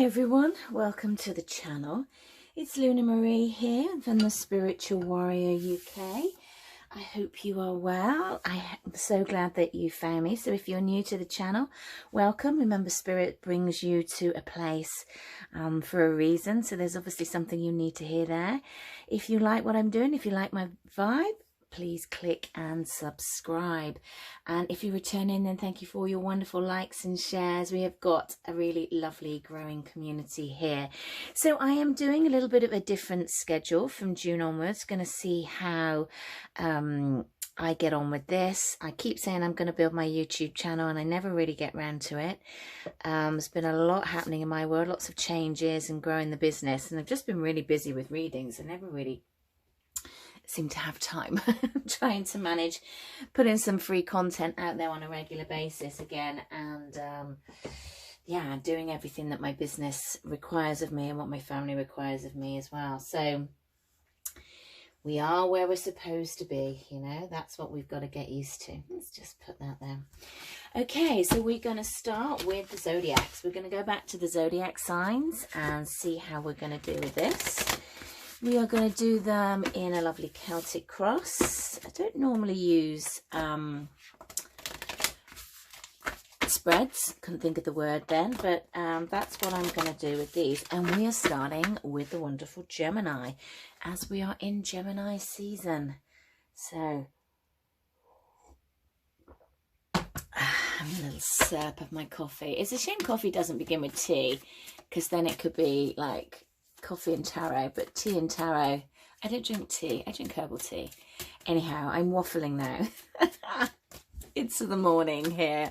Hi everyone, welcome to the channel. It's Luna Marie here from the Spiritual Warrior UK. I hope you are well. I'm so glad that you found me. So if you're new to the channel, welcome. Remember, Spirit brings you to a place for a reason. So there's obviously something you need to hear there. If you like what I'm doing, if you like my vibe, please click and subscribe. And if you return in, then thank you for all your wonderful likes and shares. We have got a really lovely growing community here. So I am doing a little bit of a different schedule from June onwards. Going to see how I get on with this. I keep saying I'm going to build my YouTube channel and I never really get round to it. There's been a lot happening in my world, lots of changes and growing the business, and I've just been really busy with readings. I never really seem to have time. Trying to manage putting some free content out there on a regular basis again, and yeah, doing everything that my business requires of me and what my family requires of me as well. So we are where we're supposed to be, you know, that's what we've got to get used to. Let's just put that there. Okay, so we're going to start with the zodiacs. We're going to go back to the zodiac signs and see how we're going to do with this. We are going to do them in a lovely Celtic cross. I don't normally use spreads. Couldn't think of the word then, but that's what I'm going to do with these. And we are starting with the wonderful Gemini, as we are in Gemini season. So, having a little sip of my coffee. It's a shame coffee doesn't begin with tea, because then it could be like coffee and taro, but tea and taro. I don't drink tea, I drink herbal tea. Anyhow, I'm waffling now. It's the morning here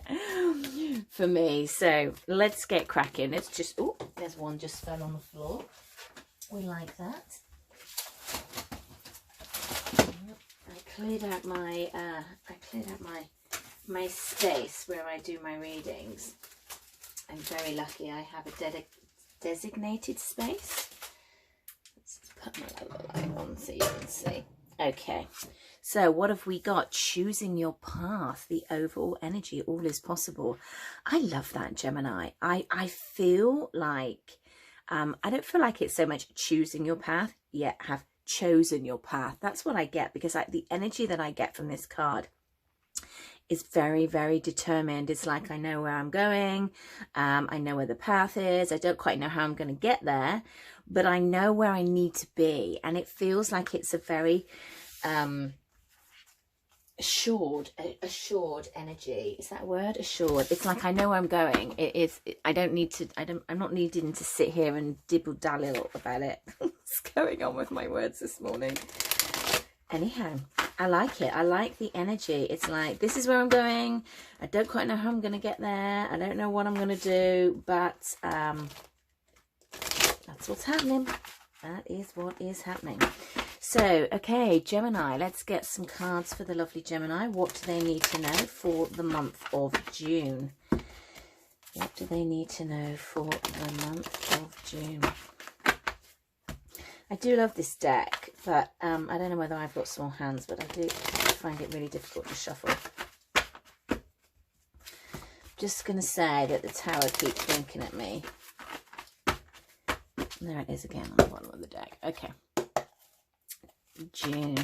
for me, so let's get cracking. It's just, oh, there's one just fell on the floor. We like that. I cleared out my space where I do my readings. I'm very lucky I have a designated space. Put my little light on so you can see. Okay, so what have we got? Choosing your path, the overall energy, all is possible. I love that, Gemini. I feel like I don't feel like it's so much choosing your path, yet have chosen your path. That's what I get, because the energy that I get from this card is very, very determined. It's like I know where I'm going. I know where the path is. I don't quite know how I'm going to get there, but I know where I need to be. And it feels like it's a very assured energy. Is that a word? Assured. It's like I know where I'm going. I'm not needing to sit here and dibble daddle about it. What's going on with my words this morning? Anyhow, I like it. I like the energy. It's like, this is where I'm going. I don't quite know how I'm going to get there. I don't know what I'm going to do, but that's what's happening. That is what is happening. So, okay, Gemini, let's get some cards for the lovely Gemini. What do they need to know for the month of June? What do they need to know for the month of June? I do love this deck, but I don't know whether I've got small hands, but I do find it really difficult to shuffle. Just going to say that the tower keeps winking at me. There it is again on the bottom of the deck. Okay. June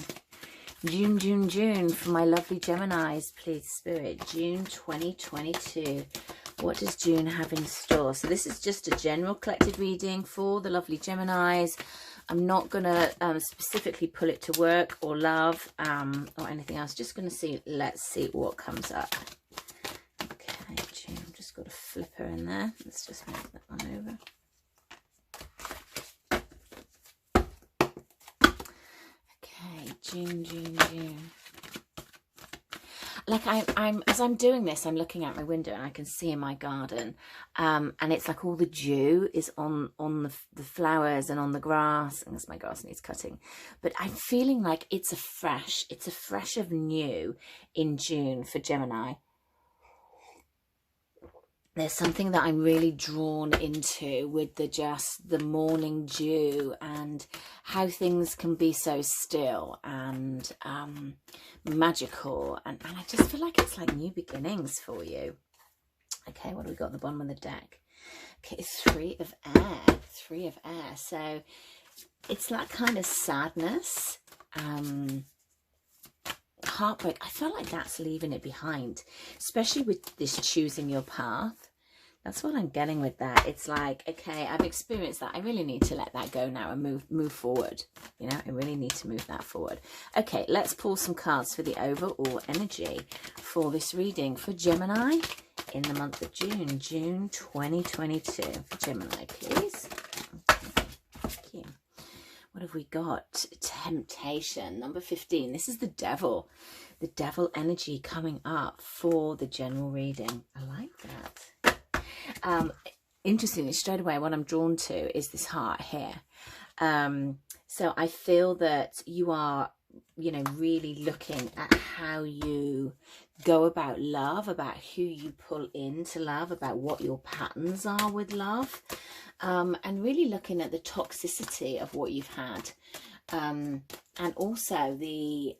for my lovely Geminis, please, Spirit. June 2022. What does June have in store? So this is just a general collected reading for the lovely Geminis. I'm not going to specifically pull it to work or love or anything else. Just going to see, let's see what comes up. Okay, June, I've just got a flipper in there. Let's just move that one over. Okay, June. Like as I'm doing this, I'm looking out my window and I can see in my garden, and it's like all the dew is on the flowers and on the grass, and my grass needs cutting. But I'm feeling like it's a fresh of new in June for Gemini. There's something that I'm really drawn into with the morning dew and how things can be so still and magical. And I just feel like it's like new beginnings for you. Okay, what do we got at the bottom of the deck? Okay, 3 of air. 3 of air. So it's that kind of sadness, heartbreak. I feel like that's leaving it behind, especially with this choosing your path. That's what I'm getting with that. It's like, okay, I've experienced that. I really need to let that go now and move forward. You know, I really need to move that forward. Okay, let's pull some cards for the overall energy for this reading for Gemini in the month of June, June 2022. For Gemini, please. Okay, thank you. What have we got? Temptation, number 15. This is the devil. The devil energy coming up for the general reading. I like that. Interestingly, straight away, what I'm drawn to is this heart here. So I feel that you are, you know, really looking at how you go about love, about who you pull into love, about what your patterns are with love, and really looking at the toxicity of what you've had, and also the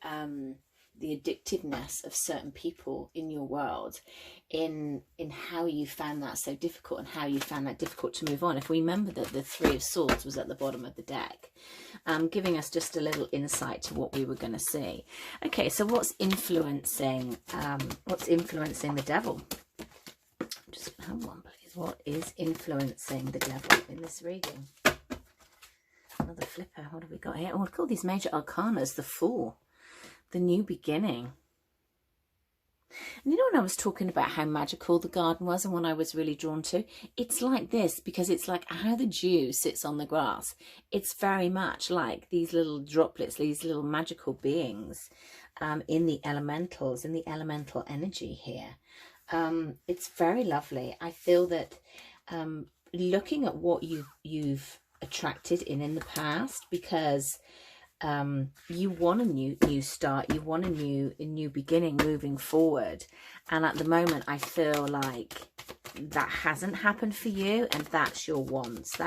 addictiveness of certain people in your world, in how you found that so difficult and how you found that difficult to move on. If we remember that the 3 of Swords was at the bottom of the deck, giving us just a little insight to what we were going to see. Okay, so what's influencing the devil? Just have one, please. What is influencing the devil in this reading? Another flipper. What have we got here? Oh, look at all these major arcanas. The Fool. The new beginning. And you know, when I was talking about how magical the garden was and what I was really drawn to, it's like this, because it's like how the dew sits on the grass. It's very much like these little droplets, these little magical beings in the elementals, in the elemental energy here. It's very lovely. I feel that looking at what you've attracted in the past, because you want a new start, you want a new beginning moving forward, and at the moment I feel like that hasn't happened for you, and that's your wants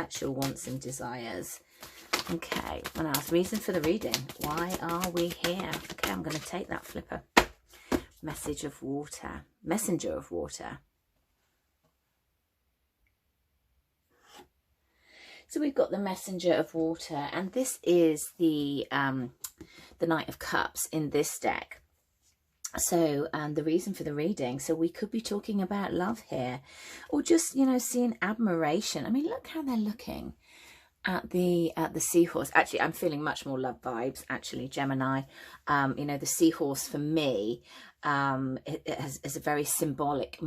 and desires. Okay, what else? Reason for the reading. Why are we here? Okay, I'm going to take that flipper. Message of water, messenger of water. So we've got the messenger of water, and this is the Knight of Cups in this deck. So the reason for the reading, so we could be talking about love here, or just, you know, seeing admiration. I mean, look how they're looking at the seahorse. Actually, I'm feeling much more love vibes, actually, Gemini. You know, the seahorse for me, it has a very symbolic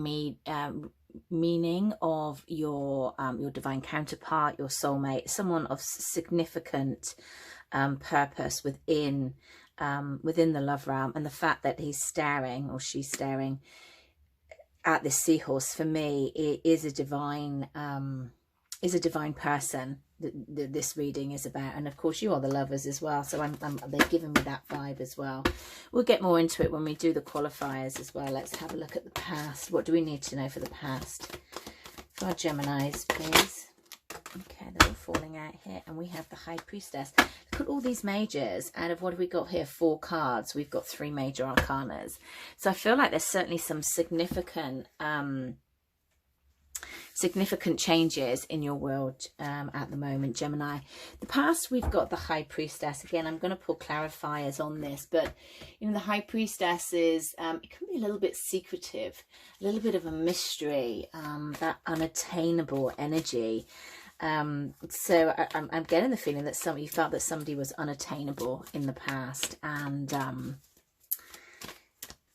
meaning of your divine counterpart, your soulmate, someone of significant purpose within the love realm. And the fact that he's staring, or she's staring at this seahorse, for me, it is a divine person that this reading is about. And of course you are the lovers as well, so they've given me that vibe as well. We'll get more into it when we do the qualifiers as well. Let's have a look at the past. What do we need to know for the past for our Geminis, please? Okay, they're all falling out here, and we have the High Priestess. Look at all these majors. Out of what have we got here? 4 cards. We've got 3 major arcanas. So I feel like there's certainly some significant changes in your world at the moment, Gemini. The past, we've got the High Priestess. Again, I'm going to pull clarifiers on this, but you know, the High Priestess is it can be a little bit secretive, a little bit of a mystery, that unattainable energy. So I'm getting the feeling that you felt that somebody was unattainable in the past, and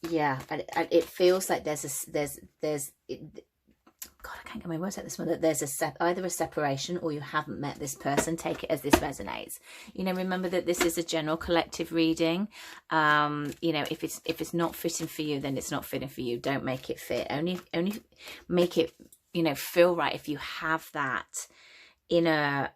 yeah, it feels like God, I can't get my words out this one. That there's either a separation, or you haven't met this person. Take it as this resonates. You know, remember that this is a general collective reading. You know, if it's not fitting for you, then it's not fitting for you. Don't make it fit. Only make it, you know, feel right if you have that inner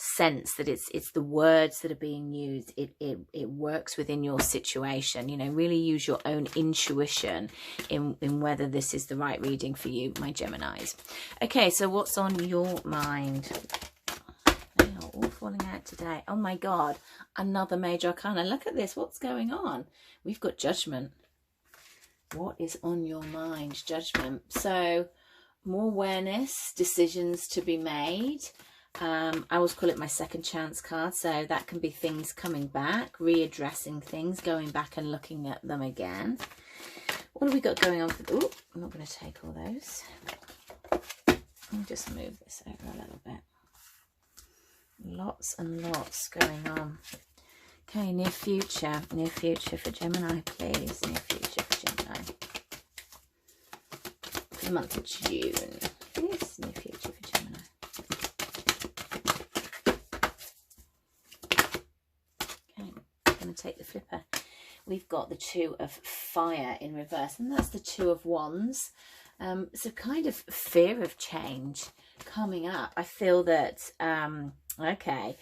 sense that it's the words that are being used. It works within your situation. You know, really use your own intuition in whether this is the right reading for you, my Geminis. Okay, so what's on your mind? They are all falling out today. Oh my God, another major arcana. Look at this. What's going on? We've got Judgment. What is on your mind? Judgment. So more awareness, decisions to be made. I always call it my second chance card, so that can be things coming back, readdressing things, going back and looking at them again. What have we got going on? Oh, I'm not going to take all those. I'll just move this over a little bit. Lots and lots going on. Okay, near future for Gemini, please. Near future for Gemini. For the month of June. Please, near future for Gemini. Okay, I'm going to take the flipper. We've got the Two of Fire in reverse, and that's the Two of Wands. So kind of fear of change coming up. I feel that, okay,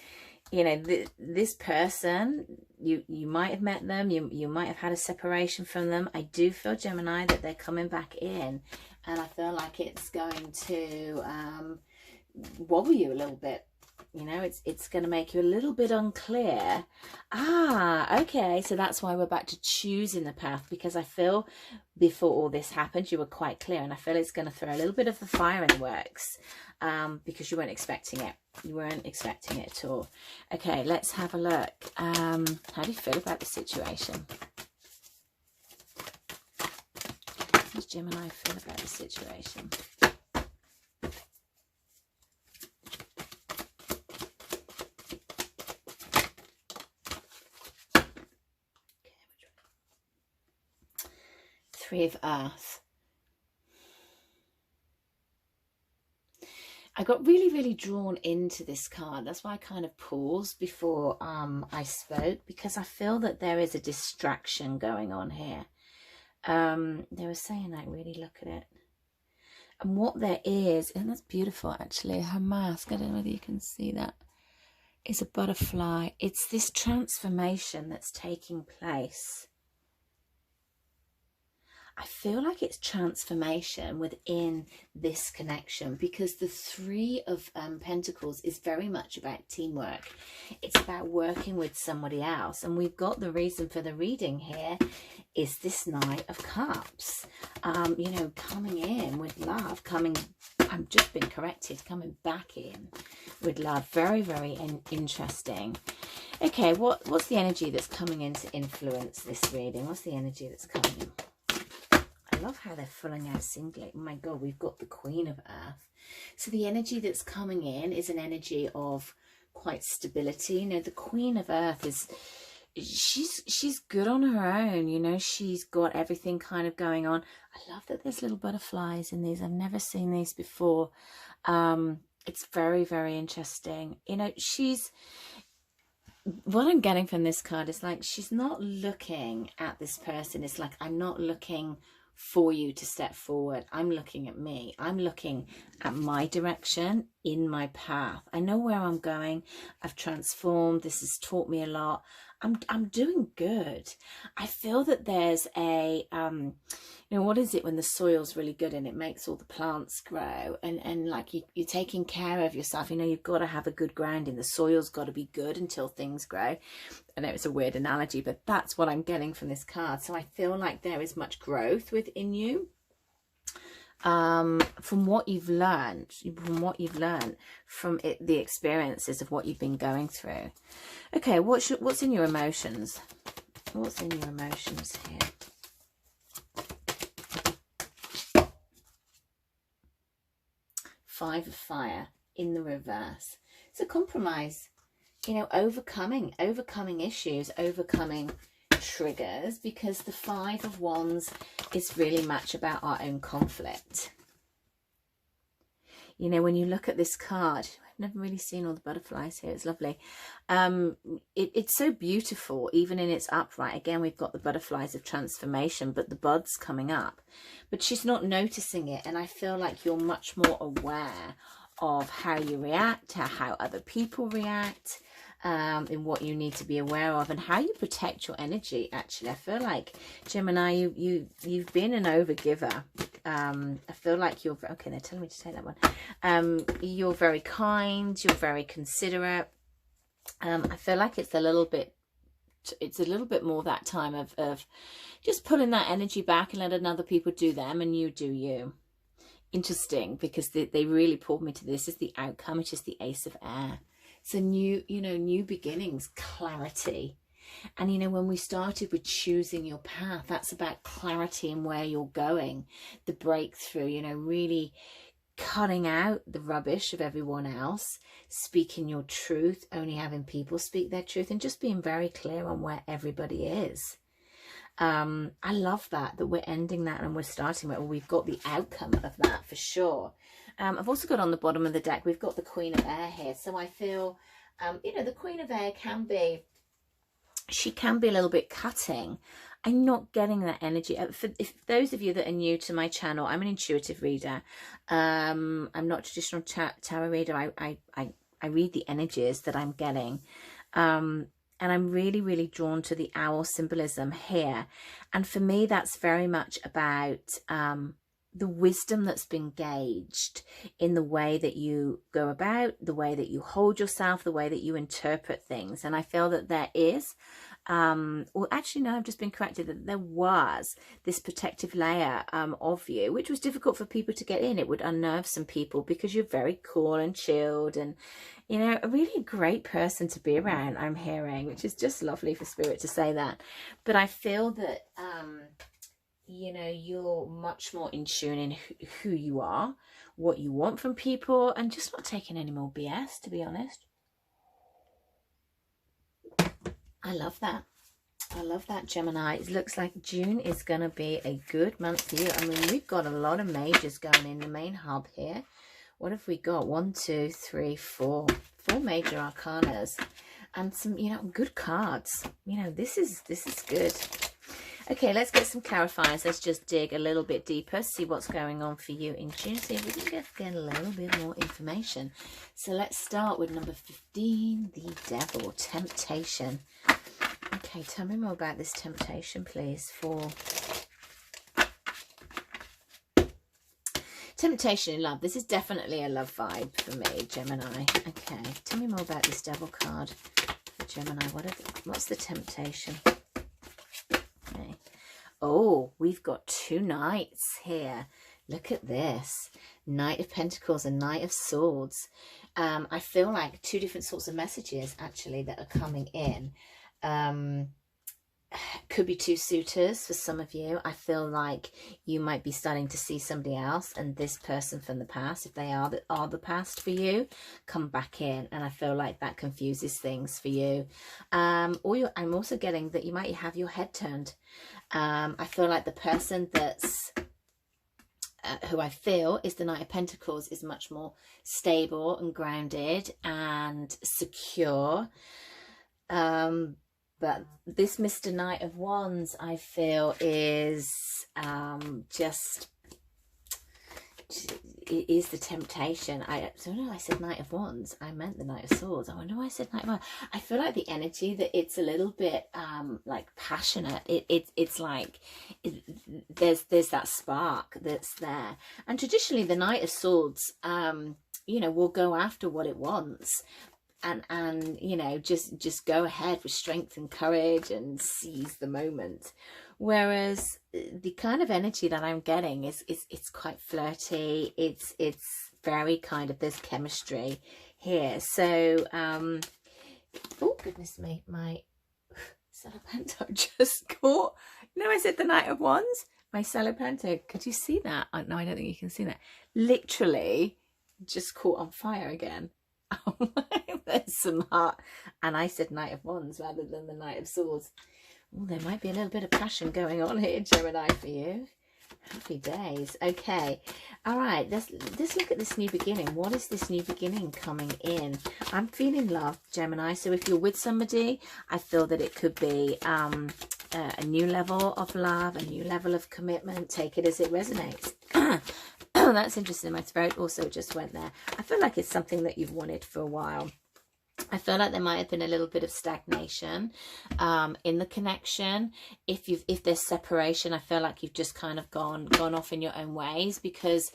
you know, this person, you might have met them, you might have had a separation from them. I do feel, Gemini, that they're coming back in, and I feel like it's going to wobble you a little bit. You know, it's going to make you a little bit unclear. Okay, so that's why we're back to choosing the path, because I feel before all this happened, you were quite clear, and I feel it's going to throw a little bit of the fire in the works, because you weren't expecting it. You weren't expecting it at all. Okay, let's have a look. How do you feel about the situation? How does Gemini feel about the situation? Three of Earth. I got really drawn into this card. That's why I kind of paused before I spoke, because I feel that there is a distraction going on here. They were saying, like, really look at it. And what there is, and that's beautiful actually, her mask, I don't know whether you can see that, is a butterfly. It's this transformation that's taking place. I feel like it's transformation within this connection, because the Three of Pentacles is very much about teamwork. It's about working with somebody else. And we've got the reason for the reading here is this Knight of Cups. You know, coming in with love, I'm just been corrected, coming back in with love. Very interesting. Okay, what's the energy that's coming in to influence this reading? What's the energy that's coming in? I love how they're filling out singly. Oh my God, we've got the Queen of Earth. So the energy that's coming in is an energy of quite stability. You know, the Queen of Earth is, she's good on her own. You know, she's got everything kind of going on. I love that there's little butterflies in these. I've never seen these before. It's very interesting. You know, what I'm getting from this card is like, she's not looking at this person. It's like, I'm not looking for you to step forward. I'm looking at me. I'm looking at my direction in my path. I know where I'm going. I've transformed. This has taught me a lot. I'm doing good. I feel that there's a you know, what is it when the soil's really good and it makes all the plants grow, and like you're taking care of yourself. You know, you've got to have a good grounding. The soil's got to be good until things grow. I know it's a weird analogy, but that's what I'm getting from this card. So I feel like there is much growth within you. From what you've learned, from the experiences of what you've been going through. Okay, what's in your emotions? What's in your emotions here? Five of Fire in the reverse. It's a compromise. You know, overcoming issues, overcoming triggers, because the Five of Wands is really much about our own conflict. You know, when you look at this card, I've never really seen all the butterflies here. It's lovely. It's so beautiful, even in its upright. Again, we've got the butterflies of transformation, but the bud's coming up. But she's not noticing it, and I feel like you're much more aware of how you react, how other people react, in what you need to be aware of, and how you protect your energy. Actually, I feel like, Gemini, you've been an overgiver. I feel like you're, okay, they're telling me to take that one. You're very kind, you're very considerate. I feel like it's a little bit more that time of just pulling that energy back and letting other people do them and you do you. interesting because they really pulled me to this is the outcome, which is the Ace of Air. So new, you know, new beginnings, clarity. And, you know, when we started with choosing your path, that's about clarity and where you're going, the breakthrough, you know, really cutting out the rubbish of everyone else, speaking your truth, only having people speak their truth, and just being very clear on where everybody is. I love that we're ending that and we're starting it, or we've got the outcome of that for sure. I've also got on the bottom of the deck, we've got the Queen of Air here. So I feel, you know, the Queen of Air she can be a little bit cutting. I'm not getting that energy. If those of you that are new to my channel, I'm an intuitive reader. I'm not a traditional tarot reader. I read the energies that I'm getting. And I'm really, really drawn to the owl symbolism here. And for me, that's very much about the wisdom that's been gauged in the way that you go about, the way that you hold yourself, the way that you interpret things. And I feel that there is, well, actually, no, I've just been corrected that there was this protective layer of you, which was difficult for people to get in. It would unnerve some people because you're very cool and chilled and, you know, a really great person to be around, I'm hearing, which is just lovely for Spirit to say that. But I feel that, you know, you're much more in tune in who you are, what you want from people, and just not taking any more BS, to be honest. I love that. I love that, Gemini. It looks like June is going to be a good month for you. I mean, we've got a lot of majors going in the main hub here. What have we got? 1, 2, 3, 4. 4 major arcanas. And some, you know, good cards. You know, this is good. Okay, let's get some clarifiers. Let's just dig a little bit deeper, see what's going on for you in June. See if we can get a little bit more information. So let's start with number 15, the Devil, temptation. Okay, tell me more about this temptation, please, for temptation in love. This is definitely a love vibe for me, Gemini. Okay, tell me more about this Devil card for Gemini. What's the temptation? Okay. Oh, we've got 2 knights here. Look at this. Knight of Pentacles and Knight of Swords. I feel like 2 different sorts of messages, actually, that are coming in. Could be 2 suitors for some of you. I feel like you might be starting to see somebody else, and this person from the past, if they are the past for you, come back in. And I feel like that confuses things for you. I'm also getting that you might have your head turned. I feel like the person that's who I feel is the Knight of Pentacles is much more stable and grounded and secure. But this Mr. Knight of Wands, I feel, is it is the temptation. I said Knight of Wands. I meant the Knight of Swords. I wonder why I said Knight of Wands. I feel like the energy that it's a little bit like passionate. It's like there's that spark that's there. And traditionally, the Knight of Swords, you know, will go after what it wants. And you know, just go ahead with strength and courage and seize the moment. Whereas the kind of energy that I'm getting is it's quite flirty. It's very kind of, there's chemistry here. So oh goodness me, my Salapanto just caught. No, I said the Knight of Wands. My Salapanto, could you see that? Oh, no, I don't think you can see that. Literally just caught on fire again. Oh my, there's some heart. And I said Knight of Wands rather than the Knight of Swords. Oh, there might be a little bit of passion going on here, Gemini, for you. Happy days. Okay. All right. Let's look at this new beginning. What is this new beginning coming in? I'm feeling love, Gemini. So if you're with somebody, I feel that it could be a new level of love, a new level of commitment. Take it as it resonates. Oh, that's interesting. My throat also just went there. I feel like it's something that you've wanted for a while. I feel like there might have been a little bit of stagnation in the connection. If there's separation, I feel like you've just kind of gone off in your own ways because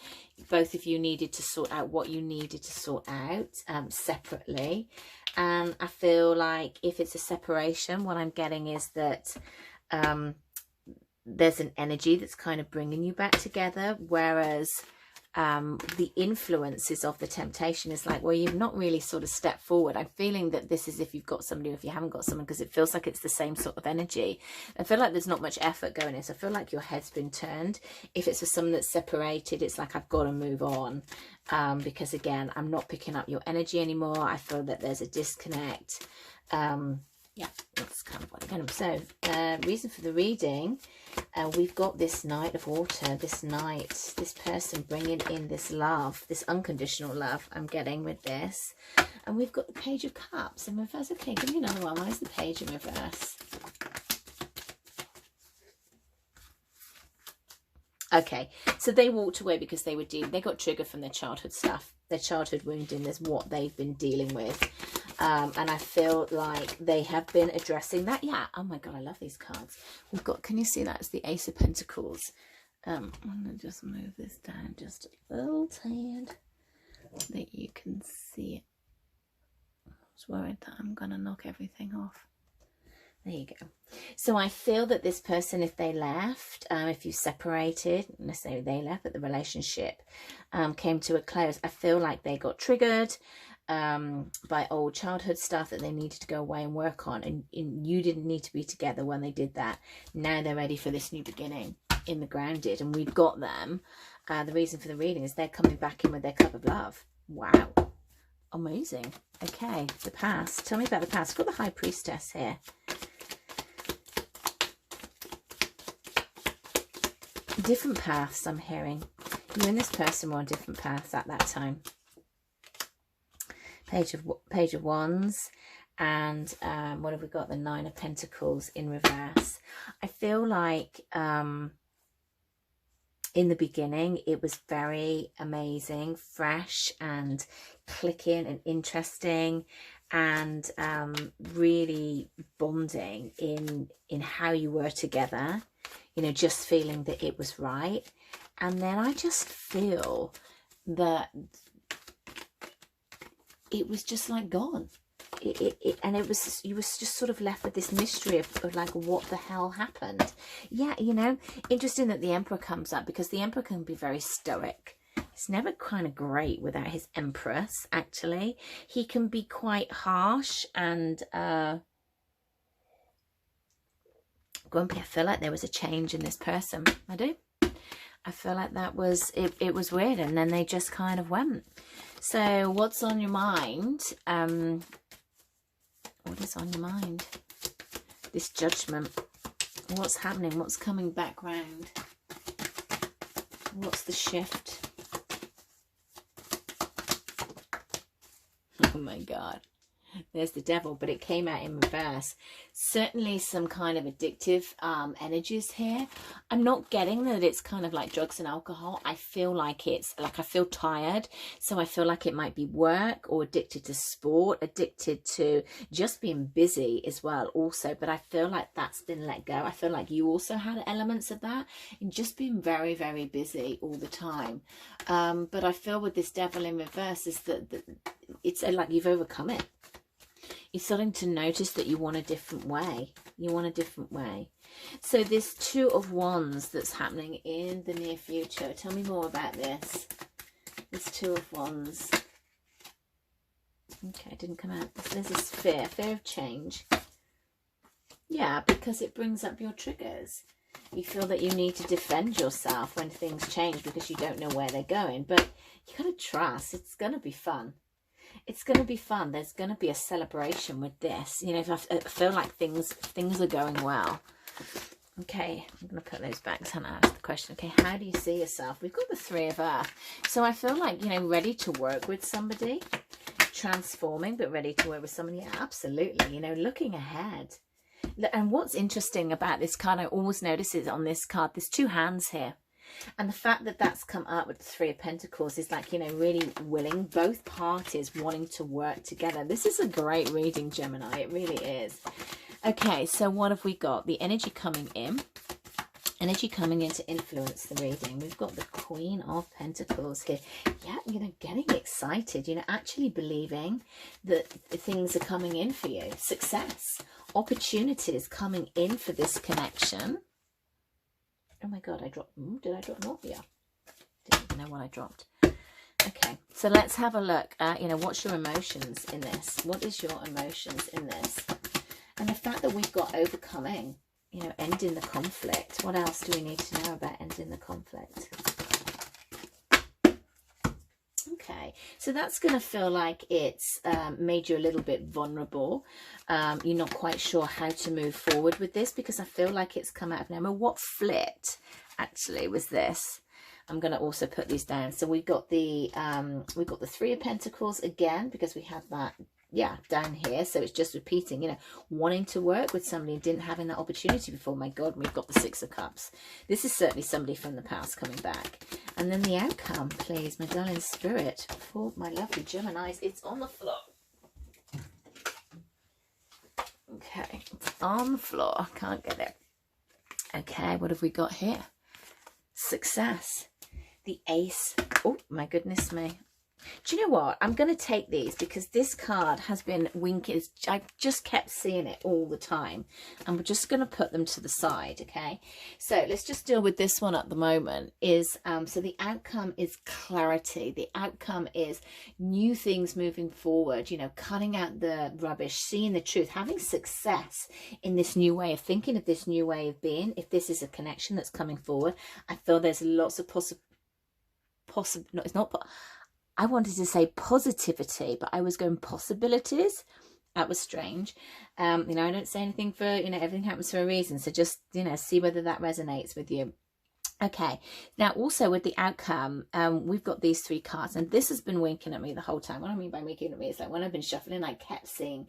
both of you needed to sort out what you needed to sort out separately. And I feel like if it's a separation, what I'm getting is that there's an energy that's kind of bringing you back together, whereas the influences of the temptation is like, well, you've not really sort of stepped forward. I'm feeling that this is if you've got somebody or if you haven't got someone, because it feels like it's the same sort of energy. I feel like there's not much effort going in. So I feel like your head's been turned. If it's for someone that's separated, it's like, I've got to move on. Because again, I'm not picking up your energy anymore. I feel that there's a disconnect. Yeah, that's kind of what I'm going to. So, reason for the reading, we've got this Knight of Water, this Knight, this person bringing in this love, this unconditional love I'm getting with this. And we've got the Page of Cups in reverse. Okay, give me another one. Why is the Page in reverse? Okay, so they walked away because they got triggered from their childhood stuff, their childhood wounding. There's what they've been dealing with. And I feel like they have been addressing that. Yeah. Oh my God, I love these cards. We've got, can you see that? It's the Ace of Pentacles. I'm going to just move this down just a little tad that you can see it. I was worried that I'm going to knock everything off. There you go. So I feel that this person, if they left, if you separated, let's say they left, but the relationship came to a close, I feel like they got triggered by old childhood stuff that they needed to go away and work on, and you didn't need to be together when they did that. Now they're ready for this new beginning in the grounded, and we've got them. The reason for the reading is they're coming back in with their cup of love. Wow, amazing. Okay, the past. Tell me about the past. Got the High Priestess here. Different paths, I'm hearing. You and this person were on different paths at that time. Page of Wands, and what have we got? The Nine of Pentacles in reverse. I feel like in the beginning it was very amazing, fresh and clicking and interesting, and really bonding in how you were together, you know, just feeling that it was right. And then I just feel that it was just like gone. And it was, you was just sort of left with this mystery of like, what the hell happened? Yeah, you know, interesting that the Emperor comes up, because the Emperor can be very stoic. It's never kind of great without his Empress, actually. He can be quite harsh and grumpy. I feel like there was a change in this person. I do. I feel like that was, it was weird, and then they just kind of went. So what's on your mind? What is on your mind? This Judgment. What's happening? What's coming back round? What's the shift? Oh my God. There's the Devil, but it came out in reverse. Certainly some kind of addictive energies here. I'm not getting that it's kind of like drugs and alcohol. I feel like it's like, I feel tired. So I feel like it might be work, or addicted to sport, addicted to just being busy as well also. But I feel like that's been let go. I feel like you also had elements of that, and just being very, very busy all the time. But I feel with this Devil in reverse is that it's like you've overcome it. You're starting to notice that you want a different way. You want a different way. So this Two of Wands that's happening in the near future. Tell me more about this. This Two of Wands. Okay, it didn't come out. There's this fear of change. Yeah, because it brings up your triggers. You feel that you need to defend yourself when things change because you don't know where they're going. But you got to trust. It's going to be fun. It's going to be fun. There's going to be a celebration with this. You know, if I feel like things are going well. Okay, I'm going to put those back. So I asked the question. Okay, how do you see yourself? We've got the Three of Earth. So I feel like, you know, ready to work with somebody. Transforming, but ready to work with somebody. Yeah, absolutely. You know, looking ahead. And what's interesting about this card, I always notice is on this card, there's two hands here. And the fact that that's come up with the Three of Pentacles is like, you know, really willing, both parties wanting to work together. This is a great reading, Gemini. It really is. Okay, so what have we got? The energy coming in. Energy coming in to influence the reading. We've got the Queen of Pentacles here. Yeah, you know, getting excited. You know, actually believing that things are coming in for you. Success. Opportunities coming in for this connection. Oh my God, I dropped, did I drop an off? Yeah. Didn't even know what I dropped. Okay, so let's have a look at, you know, what's your emotions in this? What is your emotions in this? And the fact that we've got overcoming, you know, ending the conflict. What else do we need to know about ending the conflict? Okay, so that's going to feel like it's made you a little bit vulnerable. You're not quite sure how to move forward with this, because I feel like it's come out of nowhere. What flipped actually was this. I'm going to also put these down. So we've got the Three of Pentacles again, because we had that, yeah, down here. So it's just repeating, you know, wanting to work with somebody and didn't having that opportunity before. My God, we've got the Six of Cups. This is certainly somebody from the past coming back. And then the outcome, please, my darling spirit, for my lovely Geminis. It's on the floor. Okay, it's on the floor. Can't get it. Okay, what have we got here? Success. The Ace. Oh, my goodness me. Do you know what? I'm going to take these because this card has been winking. I just kept seeing it all the time. And we're just going to put them to the side, okay? So let's just deal with this one at the moment. So the outcome is clarity. The outcome is new things moving forward, you know, cutting out the rubbish, seeing the truth, having success in this new way of thinking, of this new way of being. If this is a connection that's coming forward, I feel there's lots of I wanted to say positivity, but I was going possibilities. That was strange. You know, I don't say anything for, you know, everything happens for a reason. So just, you know, see whether that resonates with you. Okay, now also with the outcome, we've got these three cards, and this has been winking at me the whole time. What I mean by winking at me is like when I've been shuffling, I kept seeing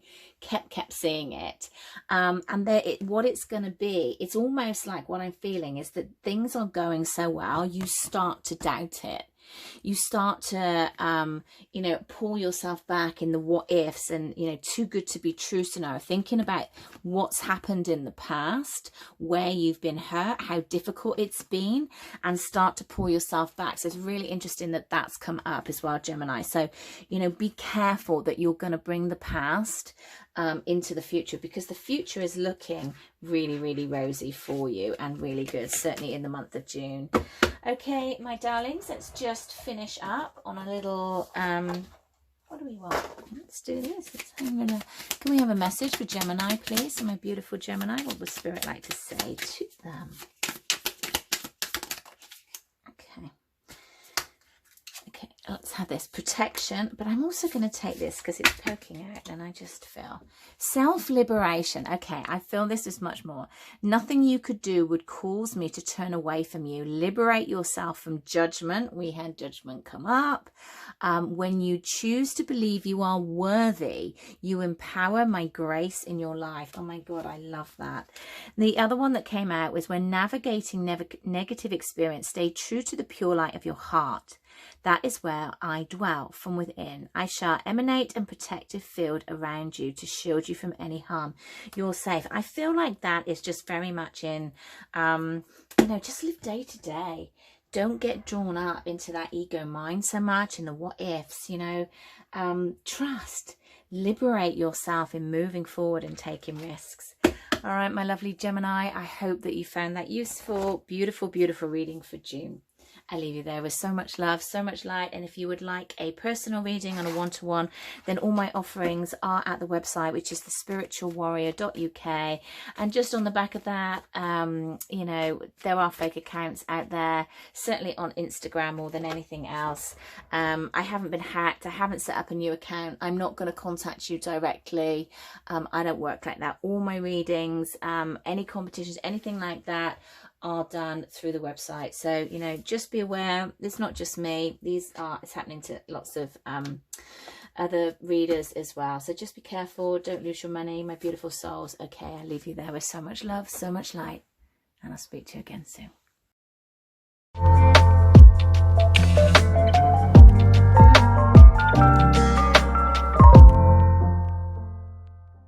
it. And what it's going to be, it's almost like what I'm feeling is that things are going so well, you start to doubt it. You start to, you know, pull yourself back in the what ifs and, you know, too good to be true scenario, thinking about what's happened in the past, where you've been hurt, how difficult it's been, and start to pull yourself back. So it's really interesting that that's come up as well, Gemini. So, you know, be careful that you're going to bring the past into the future, because the future is looking really, really rosy for you and really good, certainly in the month of June. Okay, my darlings, let's just finish up on a little what do we want? Let's do this. Can we have a message for Gemini, please? So my beautiful Gemini, what would Spirit like to say to them? Okay, let's have this protection, but I'm also going to take this because it's poking out and I just feel self-liberation. Okay, I feel this is much more. Nothing you could do would cause me to turn away from you. Liberate yourself from judgment. We had judgment come up. When you choose to believe you are worthy, you empower my grace in your life. Oh my God, I love that. The other one that came out was when navigating negative experience, stay true to the pure light of your heart. That is where I dwell from within. I shall emanate a protective field around you to shield you from any harm. You're safe. I feel like that is just very much in, you know, just live day to day. Don't get drawn up into that ego mind so much and the what ifs, you know. Trust. Liberate yourself in moving forward and taking risks. All right, my lovely Gemini, I hope that you found that useful. Beautiful, beautiful reading for June. I leave you there with so much love, so much light. And if you would like a personal reading on a one-to-one, then all my offerings are at the website, which is thespiritualwarrior.uk. And just on the back of that, you know, there are fake accounts out there, certainly on Instagram more than anything else. I haven't been hacked. I haven't set up a new account. I'm not going to contact you directly. I don't work like that. All my readings, any competitions, anything like that, are done through the website. So, you know, just be aware, it's not just me. It's happening to lots of other readers as well. So just be careful. Don't lose your money, my beautiful souls. Okay, I leave you there with so much love, so much light, and I'll speak to you again soon.